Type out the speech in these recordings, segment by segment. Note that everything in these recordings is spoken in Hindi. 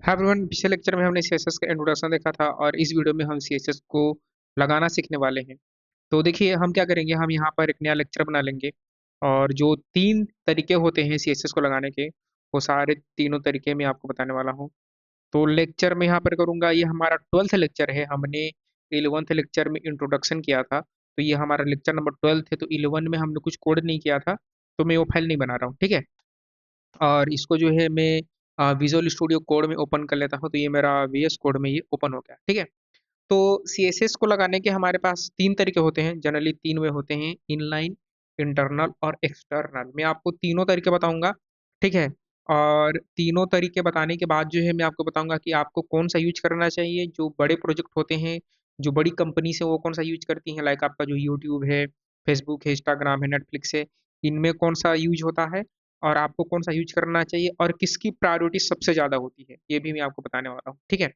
हाय एवरीवन, पिछले लेक्चर में हमने सीएसएस का इंट्रोडक्शन देखा था और इस वीडियो में हम सीएसएस को लगाना सीखने वाले हैं। तो देखिए हम क्या करेंगे, हम यहाँ पर एक नया लेक्चर बना लेंगे और जो 3 तरीके होते हैं सीएसएस को लगाने के, वो सारे तीनों तरीके मैं आपको बताने वाला हूँ। तो लेक्चर में यहाँ पर करूँगा, ये हमारा 12th लेक्चर है। हमने 11th लेक्चर में इंट्रोडक्शन किया था, तो ये हमारा लेक्चर नंबर 12 है। तो 11 में हमने कुछ कोड नहीं किया था, तो मैं वो फाइल नहीं बना रहा हूँ, ठीक है। और इसको जो है मैं विजुअल स्टूडियो कोड में ओपन कर लेता हूँ, तो ये मेरा वीएस कोड में ये ओपन हो गया, ठीक है। तो सीएसएस को लगाने के हमारे पास 3 तरीके होते हैं, जनरली 3 वे होते हैं: इनलाइन, इंटरनल और एक्सटर्नल। मैं आपको तीनों तरीके बताऊंगा, ठीक है। और तीनों तरीके बताने के बाद जो है मैं आपको बताऊंगा कि आपको कौन सा यूज करना चाहिए। जो बड़े प्रोजेक्ट होते हैं, जो बड़ी कंपनी से, वो कौन सा यूज करती हैं, लाइक आपका जो यूट्यूब है, फेसबुक है, इंस्टाग्राम है, नेटफ्लिक्स है, इनमें कौन सा यूज होता है और आपको कौन सा यूज करना चाहिए और किसकी प्रायोरिटी सबसे ज़्यादा होती है, ये भी मैं आपको बताने वाला हूँ, ठीक है।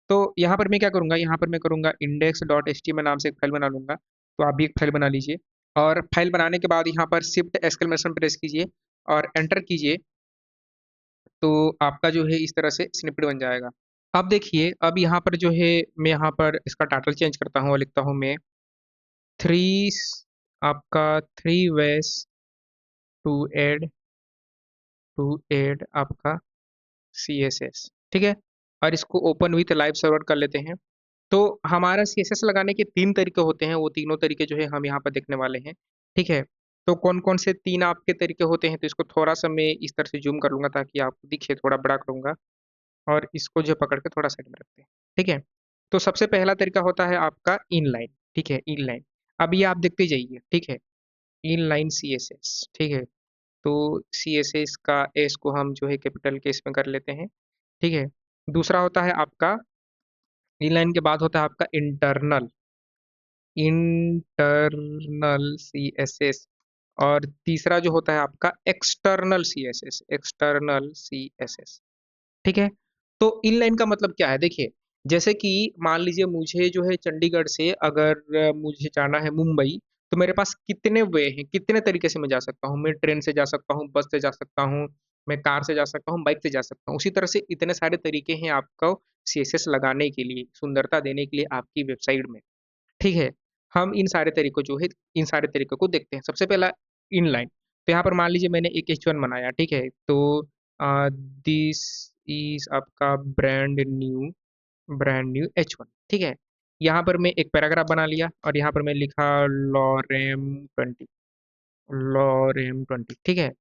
तो यहाँ पर मैं क्या करूँगा, यहाँ पर मैं करूँगा index.html नाम से एक फाइल बना लूँगा। तो आप भी एक फाइल बना लीजिए और फाइल बनाने के बाद यहाँ पर शिफ्ट एक्सक्लेमेशन प्रेस कीजिए और एंटर कीजिए। तो आपका जो है इस तरह से स्निपेट बन जाएगा। अब देखिए, अब यहाँ पर जो है मैं यहाँ पर इसका टाइटल चेंज करता हूँ और लिखता हूँ मैं थ्री आपका 3 वेज टू एड आपका सीएसएस, ठीक है। और इसको ओपन विथ लाइव सर्वर कर लेते हैं। तो हमारा सीएसएस लगाने के 3 तरीके होते हैं, वो तीनों तरीके जो है हम यहाँ पर देखने वाले हैं, ठीक है। तो कौन कौन से 3 आपके तरीके होते हैं, तो इसको थोड़ा सा मैं इस तरह से जूम कर लूंगा ताकि आपको दिखे, थोड़ा बड़ा करूंगा और इसको जो पकड़ के थोड़ा साइड में रखते हैं, ठीक है। तो सबसे पहला तरीका होता है आपका इनलाइन, ठीक है, इनलाइन। अब ये आप देखते जाइए, ठीक है, इनलाइन सीएसएस, ठीक है। तो सीएसएस का एस को हम जो है कैपिटल के इसमें कर लेते हैं, ठीक है। दूसरा होता है आपका, इनलाइन के बाद होता है आपका इंटरनल, इंटरनल सीएसएस। और तीसरा जो होता है आपका एक्सटर्नल सीएसएस, एक्सटर्नल सीएसएस, ठीक है। तो इनलाइन का मतलब क्या है, देखिए, जैसे कि मान लीजिए मुझे जो है चंडीगढ़ से अगर मुझे जाना है मुंबई, तो मेरे पास कितने वे हैं, कितने तरीके से मैं जा सकता हूँ। मैं ट्रेन से जा सकता हूँ, बस से जा सकता हूँ, मैं कार से जा सकता हूँ, बाइक से जा सकता हूँ। उसी तरह से इतने सारे तरीके हैं आपको सीएसएस लगाने के लिए, सुंदरता देने के लिए आपकी वेबसाइट में, ठीक है। हम इन सारे तरीकों जो है, इन सारे तरीकों को देखते हैं। सबसे पहला इनलाइन। तो यहाँ पर मान लीजिए मैंने एक H1 बनाया, ठीक है। तो दिस इज आपका ब्रांड न्यू H1, ठीक है। यहाँ पर मैं एक पैराग्राफ बना लिया और यहाँ पर मैं लिखा लॉरेम 20, लॉरेम 20, ठीक है।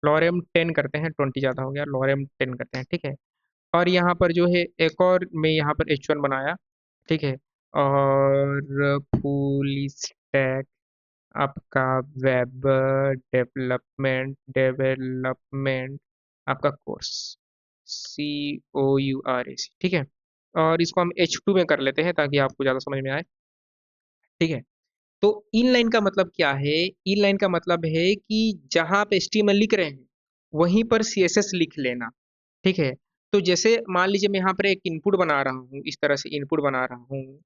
लॉरेम 10 करते हैं, 20 ज़्यादा हो गया, लॉरेम 10 करते हैं, ठीक है। और यहाँ पर जो है एक और मैं यहाँ पर H1 बनाया, ठीक है। और फुल स्टैक आपका वेब डेवलपमेंट आपका कोर्स, COURAC, ठीक है। और इसको हम H2 में कर लेते हैं ताकि आपको ज़्यादा समझ में आए, ठीक है। तो इनलाइन का मतलब क्या है, इनलाइन का मतलब है कि जहां आप HTML लिख रहे हैं वहीं पर CSS लिख लेना, ठीक है। तो जैसे मान लीजिए मैं यहाँ पर एक इनपुट बना रहा हूँ, इस तरह से इनपुट बना रहा हूँ।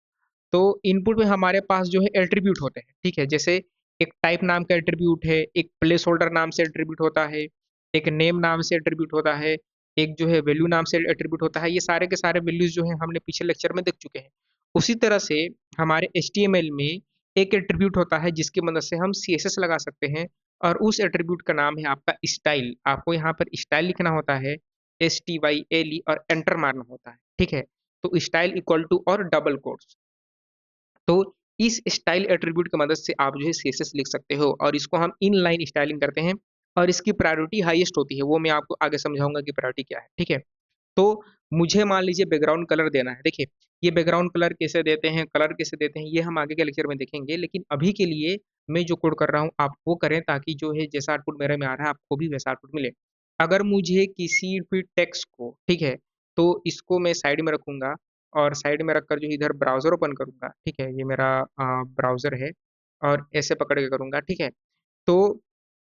तो इनपुट में हमारे पास जो है एट्रीब्यूट होते हैं, ठीक है। जैसे एक टाइप नाम का एट्रीब्यूट है, एक प्लेस होल्डर नाम से एट्रीब्यूट होता है, एक नेम नाम से एट्रीब्यूट होता है, एक जो है वैल्यू नाम से एट्रीब्यूट होता है। ये सारे के सारे वैल्यूज जो है हमने पिछले लेक्चर में देख चुके हैं। उसी तरह से हमारे HTML में एक एट्रीब्यूट होता है जिसकी मदद से हम CSS लगा सकते हैं और उस एट्रीब्यूट का नाम है आपका स्टाइल। आपको यहाँ पर स्टाइल लिखना होता है, STYLE, और एंटर मारना होता है, ठीक है। तो स्टाइल इक्वल टू और डबल कोट्स। तो इस स्टाइल एट्रीब्यूट की मदद से आप जो है CSS लिख सकते हो और इसको हम इनलाइन स्टाइलिंग करते हैं और इसकी प्रायोरिटी हाईएस्ट होती है। वो मैं आपको आगे समझाऊंगा कि प्रायोरिटी क्या है, ठीक है। तो मुझे मान लीजिए बैकग्राउंड कलर देना है। देखिए, ये बैकग्राउंड कलर कैसे देते हैं, कलर कैसे देते हैं, ये हम आगे के लेक्चर में देखेंगे। लेकिन अभी के लिए मैं जो कोड कर रहा हूँ आप वो करें ताकि जो है जैसा आउटपुट मेरे में आ रहा है आपको भी वैसा आउटपुट मिले। अगर मुझे किसी भी टेक्स्ट को, ठीक है, तो इसको मैं साइड में रखूंगा और साइड में रखकर जो इधर ब्राउजर ओपन करूंगा, ठीक है, ये मेरा ब्राउजर है, और ऐसे पकड़ के करूंगा, ठीक है। तो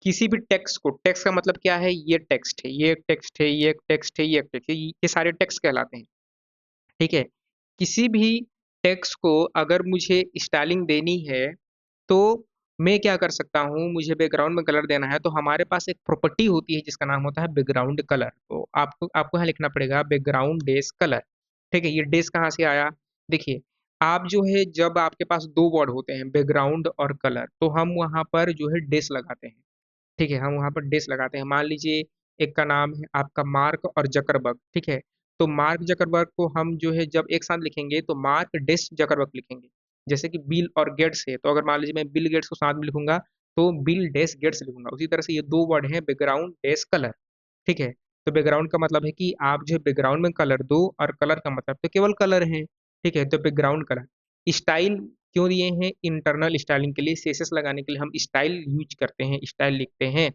किसी भी टेक्स्ट को, टेक्स्ट का मतलब क्या है, ये टेक्स्ट है, ये एक टेक्स्ट है, ये एक टेक्स्ट है, ये एक टेक्स्ट है, ये सारे टेक्स्ट कहलाते हैं, ठीक है। किसी भी टेक्स्ट को अगर मुझे स्टाइलिंग देनी है तो मैं क्या कर सकता हूँ, मुझे बैकग्राउंड में कलर देना है तो हमारे पास एक प्रॉपर्टी होती है जिसका नाम होता है बैकग्राउंड कलर। तो आपको आपको यहाँ लिखना पड़ेगा बैकग्राउंड डेस कलर। ठीक है, ये डेस कहाँ से आया? देखिए, आप जो है जब आपके पास दो वर्ड होते हैं बैकग्राउंड और कलर, तो हम वहाँ पर जो है डेस लगाते हैं। ठीक है, हम वहाँ पर डेस लगाते हैं। मान लीजिए एक का नाम है आपका मार्क और जकरबर्ग। ठीक है, तो मार्क जकरबर्ग को हम जो है जब एक साथ लिखेंगे तो मार्क डेस जकरबर्ग लिखेंगे। जैसे कि बिल और गेट्स है, तो अगर मान लीजिए मैं बिल गेट्स को साथ में लिखूंगा तो बिल डेस गेट्स लिखूंगा। उसी तरह से ये दो वर्ड हैं बैकग्राउंड डेस कलर। ठीक है, तो बैकग्राउंड का मतलब है कि आप जो है बैकग्राउंड में कलर दो, और कलर का मतलब तो केवल कलर है। ठीक है, तो बैकग्राउंड कलर। स्टाइल क्यों दिए हैं? इंटरनल स्टाइलिंग के लिए, सीएसएस लगाने के लिए हम स्टाइल यूज करते हैं, स्टाइल लिखते हैं।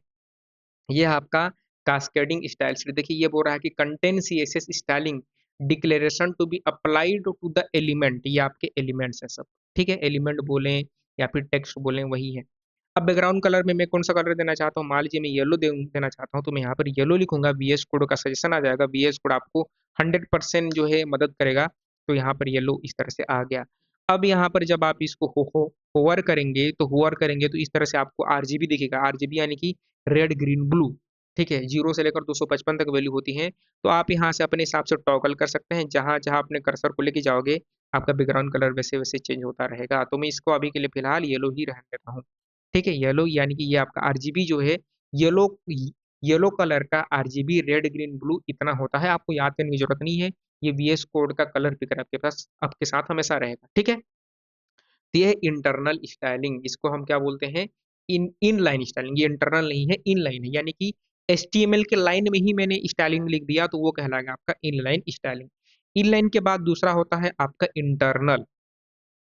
ये आपका कास्केडिंग स्टाइल से देखिए, ये बोल रहा है कि contain CSS styling declaration to be applied to the element. ये आपके एलिमेंट्स है सब। ठीक है, एलिमेंट बोलें या फिर टेक्स्ट बोलें, वही है। अब बैकग्राउंड कलर में मैं कौन सा कलर देना चाहता हूँ? मान लीजिए मैं येलो देना चाहता हूँ, तो मैं यहाँ पर येलो लिखूंगा। वीएस कोड का सजेशन आ जाएगा। वीएस कोड आपको 100% जो है मदद करेगा। तो यहाँ पर येलो इस तरह से आ गया। अब यहाँ पर जब आप इसको होवर करेंगे, तो होवर करेंगे तो इस तरह से आपको आरजीबी दिखेगा। आरजीबी यानी कि रेड ग्रीन ब्लू। ठीक है, 0 से लेकर 255 तक वैल्यू होती है। तो आप यहाँ से अपने हिसाब से टॉगल कर सकते हैं। जहाँ जहाँ अपने कर्सर को लेके जाओगे, आपका बैकग्राउंड कलर वैसे वैसे चेंज होता रहेगा। तो मैं इसको अभी के लिए फिलहाल येलो ही रहने देता हूँ। ठीक है, येलो यानी कि ये आपका आरजीबी जो है, येलो येलो कलर का आरजीबी रेड ग्रीन ब्लू इतना होता है। आपको याद करने की जरूरत नहीं है। ये वीएस कोड का कलर पिकर आपके पास आपके साथ हमेशा रहेगा। ठीक है, तो ये है इंटरनल स्टाइलिंग। इसको हम क्या बोलते हैं? In line styling. ये इंटरनल नहीं है, इन लाइन है। यानी कि एचटीएमएल के लाइन में ही मैंने स्टाइलिंग लिख दिया तो वो कहलाएगा आपका in line styling. In line के बाद दूसरा होता है आपका इंटरनल।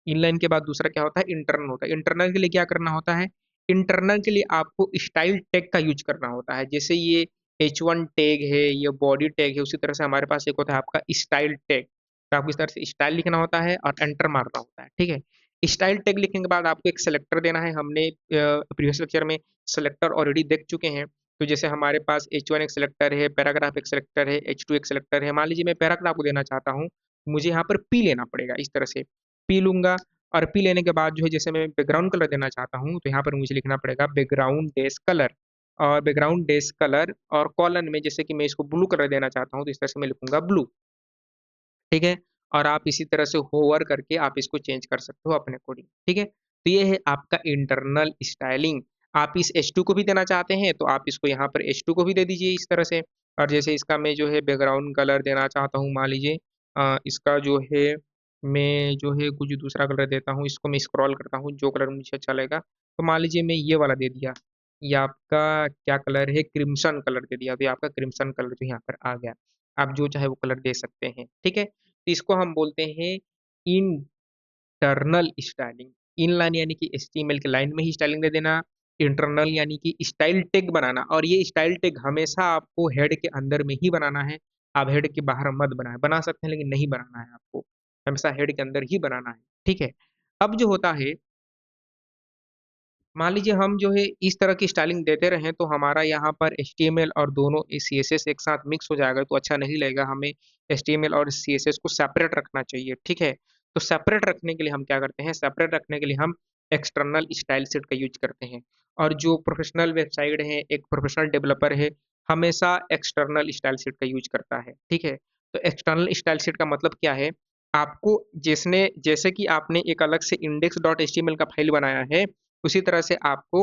इनलाइन के बाद दूसरा क्या होता है? इंटरनल होता है। इंटरनल के लिए क्या करना होता है? इंटरनल के लिए आपको स्टाइल टैग का यूज करना होता है। जैसे ये H1 टैग है, ये बॉडी टैग है, उसी तरह से हमारे पास एक होता है आपका स्टाइल टैग। तो आपको इस तरह से स्टाइल लिखना होता है और एंटर मारना होता है। ठीक है, स्टाइल टैग लिखने के बाद आपको एक सेलेक्टर देना है। हमने प्रीवियस लेक्चर में सेलेक्टर ऑलरेडी देख चुके हैं। तो जैसे हमारे पास H1 एक सेलेक्टर है, पैराग्राफ एक सेलेक्टर है, H2 एक सेलेक्टर है। मान लीजिए मैं पैराग्राफ को देना चाहता हूँ, मुझे यहाँ पर पी लेना पड़ेगा। इस तरह से पी लूंगा, और पी लेने के बाद जो है जैसे मैं बैकग्राउंड कलर देना चाहता हूँ, तो यहाँ पर मुझे लिखना पड़ेगा बैकग्राउंड डेस कलर। और बैकग्राउंड डेस कलर और कॉलन में जैसे कि मैं इसको ब्लू कलर देना चाहता हूँ, तो इस तरह से मैं लिखूंगा ब्लू। ठीक है, और आप इसी तरह से होवर करके आप इसको चेंज कर सकते हो अपने अकॉर्डिंग। ठीक है, तो ये है आपका इंटरनल स्टाइलिंग। आप इस H2 को भी देना चाहते हैं तो आप इसको यहाँ पर H2 को भी दे दीजिए इस तरह से। और जैसे इसका मैं जो है बैकग्राउंड कलर देना चाहता हूँ, मान लीजिए इसका जो है मैं जो है कुछ दूसरा कलर देता हूँ। इसको मैं स्क्रॉल करता हूँ, जो कलर मुझे अच्छा लगेगा। तो मान लीजिए मैं ये वाला दे दिया। ये आपका क्या कलर है? क्रिम्सन कलर दे दिया। तो ये आपका क्रिम्सन कलर जो यहाँ पर आ गया। आप जो चाहे वो कलर दे सकते हैं। ठीक है, तो इसको हम बोलते हैं इंटरनल स्टाइलिंग। इनलाइन यानी कि एचटीएमएल के लाइन में ही स्टाइलिंग दे देना। इंटरनल यानी कि स्टाइल टैग बनाना, और ये स्टाइल टैग हमेशा आपको हेड के अंदर में ही बनाना है। आप हेड के बाहर मत बनाए। बना सकते हैं लेकिन नहीं बनाना है आपको, हमेशा हेड के अंदर ही बनाना है। ठीक है, अब जो होता है, मान लीजिए हम जो है इस तरह की स्टाइलिंग देते रहें तो हमारा यहाँ पर HTML और दोनों CSS एक साथ मिक्स हो जाएगा, तो अच्छा नहीं लगेगा। हमें HTML और CSS को सेपरेट रखना चाहिए। ठीक है, तो सेपरेट रखने के लिए हम क्या करते हैं? सेपरेट रखने के लिए हम एक्सटर्नल स्टाइल सेट का यूज करते हैं। और जो प्रोफेशनल वेबसाइट है, एक प्रोफेशनल डेवलपर है, हमेशा एक्सटर्नल स्टाइल सेट का यूज करता है। ठीक है, तो एक्सटर्नल स्टाइल सेट का मतलब क्या है? आपको जिसने जैसे कि आपने एक अलग से index.html का फाइल बनाया है, उसी तरह से आपको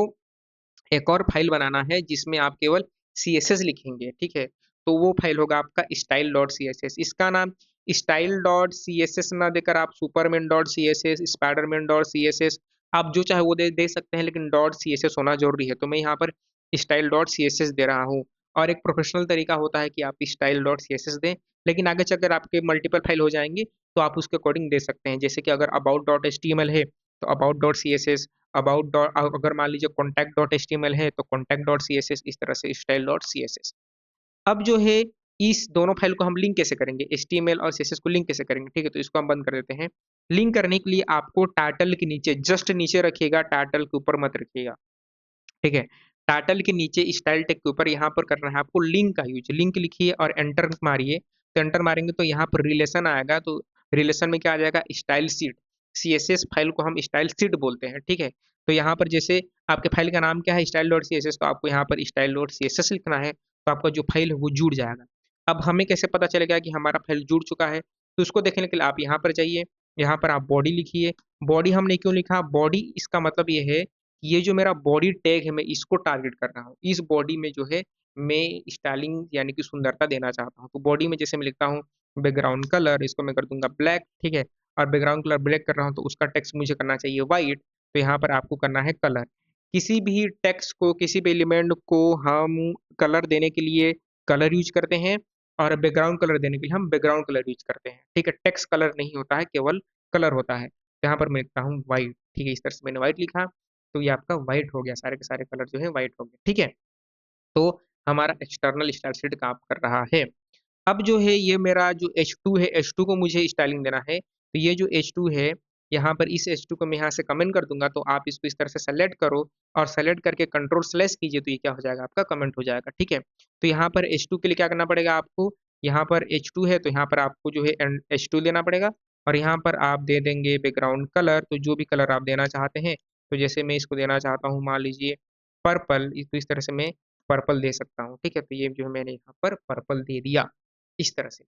एक और फाइल बनाना है जिसमें आप केवल CSS लिखेंगे। ठीक है, तो वो फाइल होगा आपका style dot C S S. इसका नाम style dot C S S ना देकर आप Superman dot C S S, Spiderman dot C S S, आप जो चाहे वो दे सकते हैं, लेकिन डॉट सी एस एस होना जरूरी है। तो मैं यहाँ पर style dot C S S दे रहा हूँ। और एक प्रोफेशनल तरीका होता है कि आप style dot C S S दें, लेकिन आगे चलकर आपके मल्टीपल फाइल हो जाएंगे तो आप उसके अकॉर्डिंग दे सकते हैं। जैसे कि अगर about dot H T M L है तो about dot C S S, about dot, अगर मान लीजिए कॉन्टैक्ट डॉट एचटीएमएल है तो contact dot C S S, इस तरह से style dot C S S. अब जो है इस दोनों फाइल को हम लिंक कैसे करेंगे? एचटीएमएल और सीएसएस को लिंक कैसे करेंगे? ठीक है, तो इसको हम बंद कर देते हैं। लिंक करने के लिए आपको टाइटल के नीचे, जस्ट नीचे रखिएगा, टाइटल के ऊपर मत रखिएगा। ठीक है, टाइटल के नीचे स्टाइल टैग के ऊपर यहाँ पर करना है आपको लिंक का यूज। लिंक लिखिए और एंटर मारिए। तो एंटर मारेंगे तो यहाँ पर रिलेशन आएगा। तो रिलेशन में क्या आ जाएगा? Style seat. CSS फाइल को हम स्टाइल सीट बोलते हैं। ठीक है, तो यहाँ पर जैसे आपके फाइल का नाम क्या है, style dot C S S, तो आपको यहाँ पर style dot C S S लिखना है, तो आपका जो फाइल है वो जुड़ जाएगा। अब हमें कैसे पता चलेगा कि हमारा फाइल जुड़ चुका है, तो उसको देखने के लिए आप यहाँ पर जाइए, यहाँ पर आप बॉडी लिखिए। बॉडी हमने क्यों लिखा, बॉडी इसका मतलब ये है कि ये जो मेरा बॉडी टैग है मैं इसको टारगेट कर रहा हूँ, इस बॉडी में जो है मैं स्टाइलिंग यानी कि सुंदरता देना चाहता हूँ। तो बॉडी में जैसे मैं लिखता हूँ बैकग्राउंड कलर, इसको मैं कर दूंगा ब्लैक, ठीक है, और बैकग्राउंड कलर ब्लैक कर रहा हूँ तो उसका टेक्स्ट मुझे करना चाहिए व्हाइट, तो यहाँ पर आपको करना है कलर। किसी भी टेक्स्ट को, किसी भी एलिमेंट को हम कलर देने के लिए कलर यूज करते हैं, और बैकग्राउंड कलर देने के लिए हम बैकग्राउंड कलर यूज करते हैं, ठीक है। टेक्स्ट कलर नहीं होता है, केवल कलर होता है। यहाँ पर मैं लिखता हूँ व्हाइट, ठीक है, इस तरह से मैंने व्हाइट लिखा, तो ये आपका व्हाइट हो गया, सारे के सारे कलर जो है व्हाइट हो गए, ठीक है। तो हमारा एक्सटर्नल स्टाइल शीट काम कर रहा है। अब जो है ये मेरा जो H2 है, H2 को मुझे स्टाइलिंग देना है, तो ये जो H2 है, यहाँ पर इस H2 को मैं यहाँ से कमेंट कर दूंगा, तो आप इसको इस तरह से सेलेक्ट करो और सेलेक्ट करके कंट्रोल स्लैश कीजिए, तो ये क्या हो जाएगा, आपका कमेंट हो जाएगा, ठीक है। तो यहाँ पर H2 के लिए क्या करना पड़ेगा आपको, यहाँ पर H2 है तो यहाँ पर आपको जो है H2 देना पड़ेगा, और यहाँ पर आप दे देंगे बैकग्राउंड कलर, तो जो भी कलर आप देना चाहते हैं, तो जैसे मैं इसको देना चाहता हूँ मान लीजिए पर्पल, तो इस तरह से मैं पर्पल दे सकता हूँ, ठीक है। तो ये जो है मैंने यहाँ पर पर्पल दे दिया इस तरह से,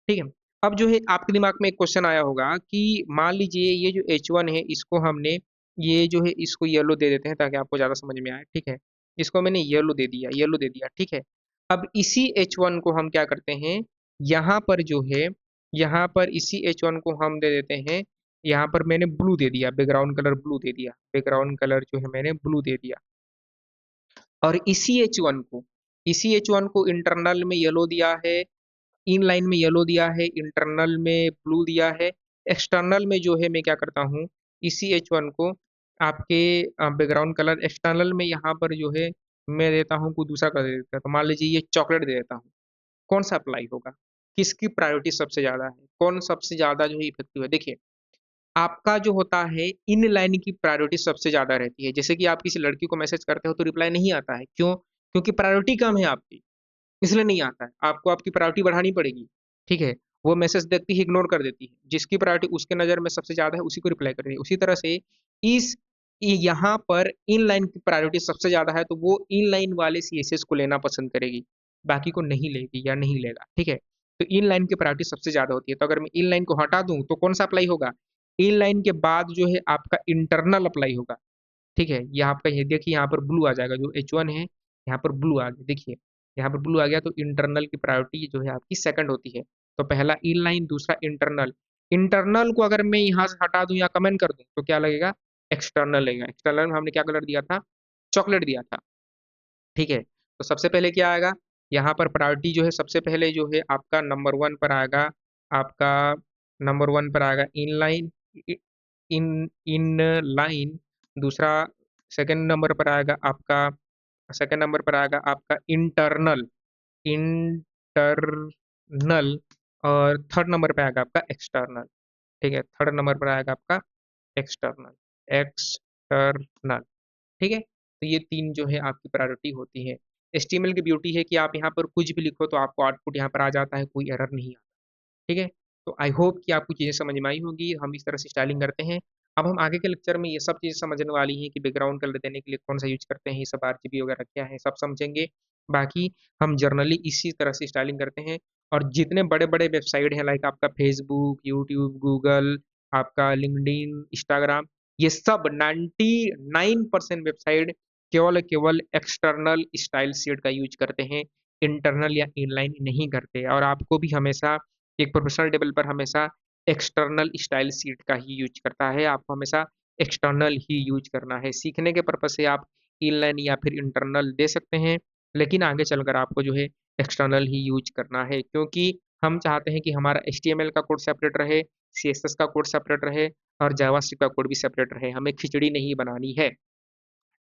ठीक है। अब जो है आपके दिमाग में एक क्वेश्चन आया होगा कि मान लीजिए ये जो H1 है इसको हमने, ये जो है इसको येलो दे देते हैं ताकि आपको ज्यादा समझ में आए, ठीक है। इसको मैंने येलो दे दिया, येलो दे दिया, ठीक है। अब इसी H1 को हम क्या करते हैं, यहाँ पर जो है, यहाँ पर इसी H1 को हम दे देते हैं, यहाँ पर मैंने ब्लू दे दिया, बैकग्राउंड कलर ब्लू दे दिया, बैकग्राउंड कलर जो है मैंने ब्लू दे दिया। और इसी H1 को इंटरनल में येलो दिया है, इन लाइन में येलो दिया है, इंटरनल में ब्लू दिया है, एक्सटर्नल में जो है मैं क्या करता हूँ, इसी H1 को आपके बैकग्राउंड कलर एक्सटर्नल में यहाँ पर जो है मैं देता हूँ कोई दूसरा कलर देता हूँ, तो मान लीजिए ये चॉकलेट दे देता हूँ। कौन सा अप्लाई होगा, किसकी प्रायोरिटी सबसे ज्यादा है, कौन सबसे ज्यादा जो है इफेक्टिव है, देखिए आपका जो होता है इन लाइन की प्रायोरिटी सबसे ज्यादा रहती है। जैसे कि आप किसी लड़की को मैसेज करते हो तो रिप्लाई नहीं आता है, क्यों, क्योंकि प्रायोरिटी कम है आपकी, इसलिए नहीं आता है। आपको आपकी प्रायोरिटी बढ़ानी पड़ेगी, ठीक है। वो मैसेज देखती है इग्नोर कर देती है, जिसकी प्रायोरिटी उसके नज़र में सबसे ज़्यादा है उसी को रिप्लाई करेगी। उसी तरह से इस यहाँ पर इन लाइन की प्रायोरिटी सबसे ज़्यादा है तो वो इन लाइन वाले सीएसएस को लेना पसंद करेगी, बाकी को नहीं लेगी या नहीं लेगा, ठीक है। तो इन लाइन की प्रायोरिटी सबसे ज़्यादा होती है, तो अगर मैं इन लाइन को हटा दूं तो कौन सा अप्लाई होगा, इन लाइन के बाद जो है आपका इंटरनल अप्लाई होगा, ठीक है। ये आपका, ये देखिए यहाँ पर ब्लू आ जाएगा, जो H1 है यहाँ पर ब्लू आ गया, देखिए यहाँ पर ब्लू आ गया, तो इंटरनल की प्रायोरिटी जो है आपकी सेकंड होती है। तो पहला इनलाइन, दूसरा इंटरनल। इंटरनल को अगर मैं यहाँ से हटा दूं या कमेंट कर दूं तो क्या लगेगा, एक्सटर्नल लगेगा। एक्सटर्नल में हमने क्या कलर दिया था, चॉकलेट दिया था, ठीक है। तो सबसे पहले क्या आएगा, यहाँ पर प्रायोरिटी जो है सबसे पहले जो है आपका नंबर वन पर आएगा, आपका नंबर वन पर आएगा इनलाइन, इन इन लाइन। दूसरा, सेकंड नंबर पर आएगा आपका, सेकंड नंबर पर आएगा आपका इंटरनल, इंटरनल। और थर्ड नंबर पे आएगा आपका एक्सटर्नल, ठीक है। थर्ड नंबर पर आएगा आपका एक्सटर्नल, एक्सटर्नल, ठीक है। तो ये तीन जो है आपकी प्रायोरिटी होती है। HTML की ब्यूटी है कि आप यहाँ पर कुछ भी लिखो तो आपको आउटपुट यहाँ पर आ जाता है, कोई एरर नहीं आता, ठीक है। तो आई होप कि आपको चीज़ें समझ में आई होंगी, हम इस तरह से स्टाइलिंग करते हैं। अब हम आगे के लेक्चर में ये सब चीज़ें समझने वाली हैं कि बैकग्राउंड कलर देने के लिए कौन सा यूज करते हैं, ये सब RGB वगैरह क्या है सब समझेंगे। बाकी हम जर्नली इसी तरह से स्टाइलिंग करते हैं। और जितने बड़े बड़े वेबसाइट हैं लाइक आपका फेसबुक, यूट्यूब, गूगल, आपका लिंक्डइन, इंस्टाग्राम, ये सब 99% वेबसाइट केवल केवल एक्सटर्नल स्टाइल शीट का यूज करते हैं, इंटरनल या इनलाइन नहीं करते। और आपको भी हमेशा एक प्रोफेशनल लेवल पर हमेशा एक्सटर्नल स्टाइल शीट का ही यूज करता है, आपको हमेशा एक्सटर्नल ही यूज करना है। सीखने के पर्पज से आप इनलाइन या फिर इंटरनल दे सकते हैं, लेकिन आगे चलकर आपको जो है एक्सटर्नल ही यूज करना है, क्योंकि हम चाहते हैं कि हमारा HTML का कोड सेपरेट रहे, CSS का कोड सेपरेट रहे, और जावास्क्रिप्ट का कोड भी सेपरेट रहे, हमें खिचड़ी नहीं बनानी है,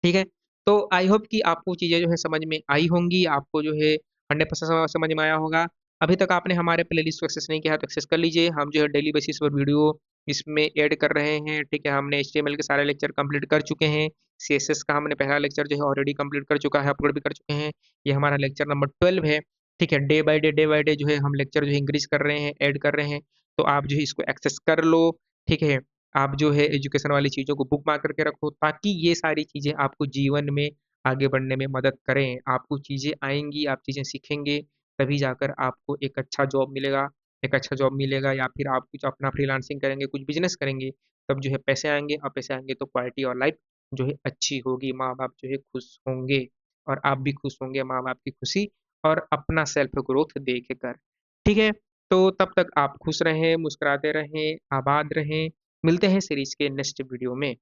ठीक है। तो आई होप कि आपको चीज़ें जो है समझ में आई होंगी, आपको जो है 100% समझ में आया होगा। अभी तक आपने हमारे प्लेलिस्ट को एक्सेस नहीं किया है तो एक्सेस कर लीजिए, हम जो है डेली बेसिस पर वीडियो इसमें ऐड कर रहे हैं, ठीक है। हमने HTML के सारे लेक्चर कंप्लीट कर चुके हैं, CSS का हमने पहला लेक्चर जो है ऑलरेडी कंप्लीट कर चुका है, अपलोड भी कर चुके हैं। ये हमारा लेक्चर नंबर 12 है, ठीक है। डे बाय डे जो है हम लेक्चर जो है इंक्रीज कर रहे हैं, ऐड कर रहे हैं, तो आप जो है इसको एक्सेस कर लो, ठीक है। आप जो है एजुकेशन वाली चीज़ों को बुक मार करके रखो ताकि ये सारी चीज़ें आपको जीवन में आगे बढ़ने में मदद करें। आपको चीज़ें आएँगी, आप चीज़ें सीखेंगे, तभी जाकर आपको एक अच्छा जॉब मिलेगा। एक अच्छा जॉब मिलेगा या फिर आप कुछ अपना फ्रीलांसिंग करेंगे, कुछ बिज़नेस करेंगे, तब जो है पैसे आएँगे और पैसे आएँगे तो क्वालिटी और लाइफ़ जो है अच्छी होगी, माँ-बाप जो है खुश होंगे और आप भी खुश होंगे माँ-बाप की खुशी और अपना सेल्फ ग्रोथ देख कर। ठीक है? तो तब तक आप खुश रहें, मुस्कुराते रहें, आबाद रहें। मिलते हैं सीरीज़ के नेक्स्ट वीडियो में।